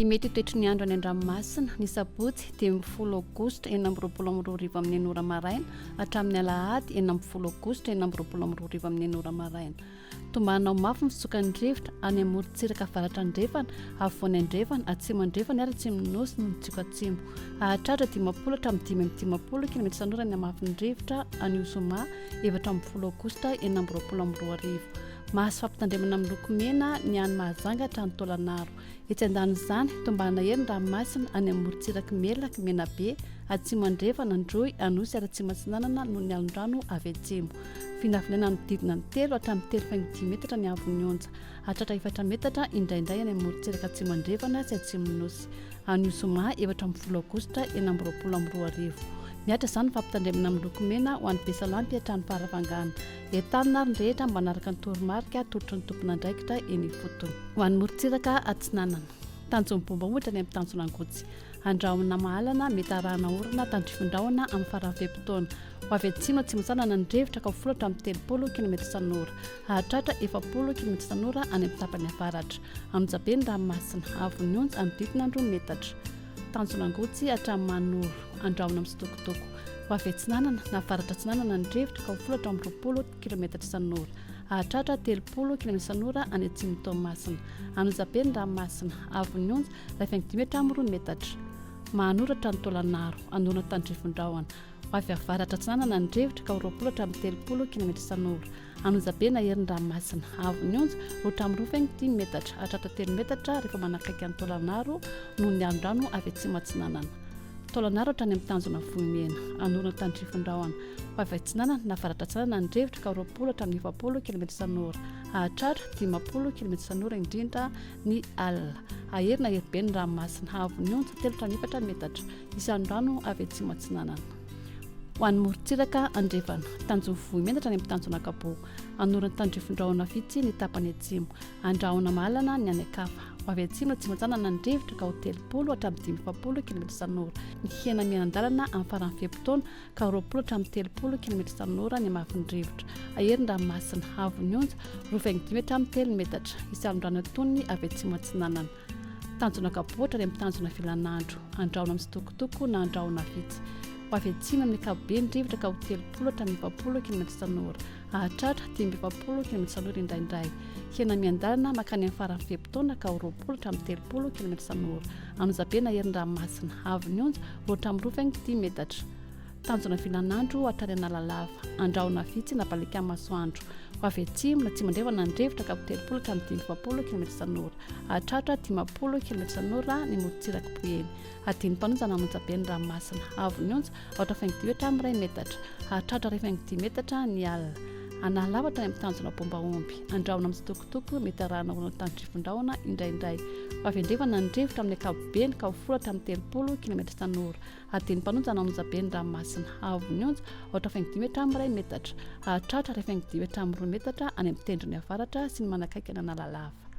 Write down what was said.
Imety toetry ny andro any an-dranomasina ny sabotsy dia 10 aogositra 2022 amin'ny 9 ora maraina hatramin'ny alahady 20 aogositra 2022 amin'ny 9 ora maraina. Tombanao mafy misoka ny rivotra any amorontsiraka avaratra andrefana afovoany andrefana atsimo andrefana ary atsimo nosy no mitsiko atsimo. Ahatratra 10 hatramin'ny 10 km sanora ny amafin'ny rivotra any Osoma 14 aogositra 2022. Mahazo fampitandremana amin'ny loko mena ny any Mahazanga hatrany Tolanaro. Etsy andanin'izany tombana hery ranomasina any amorontsiraka melaka mena be atsimo andrefana androy anosy ary atsimo atsinanana no ny alondrano avy atsimo. Finafinana ny didina ny 3 hatramin'ny 3.10 metatra ny avon'ny onja. Hatratra 4 metatra indraindray any amorontsiraka atsimo andrefana sy atsimo nosy. Any Osoma 14 aogositra 2022. Miatra izany fampitandremana amin'ny loko mena ho an'ny Besalampy hatrany Faravangana. Entanina ary rehetra mba naraka ny toromarika tolotry ny tompon'andraikitra eny fotony. Ho an'ny morontsiraka atsinanana. Tanjony bomba ohatra ny amin'ny tanjona angotsy. Andrahona mahalana mety arahana orana tandrifondrahona amin'ny faran'ny fepitaona. Ho avy atsimo atsimotsanana ny rivotra ka folatra amin'ny 30 km sanora. Ahatratra 40 km sanora any amin'ny tapany avaratra. Anonjabe ny ranomasina avon'ny onja amin'ny didina 2 metatra. Tanjona angotsy hatramin'ny Manoro andrahona amin'ny sitokotoko. Ho avy atsinanana na avaratra atsinanana ny rivotra ka folatra amin'ny 20 km sanora. Ahatratra 30 km sanora any atsimo Toamasina. Anonjabe ny ranomasina avon'ny onja 25 metatra. Mahanoratra ny Tolanaro anona tandrifondrahona. Ho avy avaratra atsinanana ny rivotra ka 20 hatramin'ny 30 km sanora. Anonjabe na herin'ny ranomasina avon'ny onja ohatra amin'ny 10 metatra hatratra 3 metatra rehefa manakaiky ny Tolanaro noho ny alondrano avy atsimo atsinanana. Tolanaro hatrany amin'ny tanjona vohimena anona tandrifondrahona. Ho avy atsinanana na avaratra atsinanana ny rivotra ka 20 hatramin'ny 20 km sanora. Ahatratra 15 km sanora indrindra ny alina. Aherina heribe ny ranomasina avon'ny onja 3 metatra isan'andro avy atsimo atsinanana. Ho an'ny morontsiraka andrefana tanjona vohimena hatrany amin'ny tanjona Kabo. Anoran'ny tandrifondrahona vitsy ny tapany atsimo. Andrahona mahalana ny any akafa. Ho avy atsimo atsimotsanana ny rivotra ka 30 hatramin'ny 20 km sanora. Ny hena mianandalana amin'ny faran'ny fepitaona ka 20 hatramin'ny 30 km sanora ny amafin'ny rivotra. Aheriny ranomasina avon'ny onja 25 hatramin'ny 3 metatra isan'andro antonony avy atsimo atsinanana. Tanjona Kaboatra ary amin'ny tanjona Filanandro. Andrahona amin'ny sitokotoko na andrahona vitsy. Ho avy atsimo amin'ny ankapobeny ny rivotra ka 30 hatramin'ny 20 km sanora. Ahatratra 10 km sanora indraindray. Hena miandalana makany amin'ny faran'ny fepitaona ka 20 hatramin'ny 30 km sanora. Anonjabe na herin'ny ranomasina avon'ny onja ohatra amin'ny 10 metatra. Tanjona Filanandro hatrany Analalava. Andrahona vitsy na balika masoandro. Ho avy atsimo na atsimo andrefana ny rivotra ka 30 hatramin'ny 20 km sanora. Ahatratra 10 km sanora ny morontsiraka Boeny. Adiny mpanonjana anonjabe ny ranomasina avon'ny onja ohatra 2 hatramin'ny 1 metatra. Ahatratra 10 metatra ny alina. Analava hatrany amin'ny tanjona Bombaomby. Andrahona amin'ny sitokotoko mety arahana orana tandrifondrahona indraindray. Ho avy andrefana ny rivotra amin'ny ankapobeny ka 10 hatramin'ny 30 km sanora. Adiny mpanonjana anonjabe ny ranomasina avon'ny onja ohatra 5 hatramin'ny 1 metatra. Ahatratra 5 hatramin'ny 2 metatra any amin'ny tendrony avaratra sy ny manakaiky ny Analalava.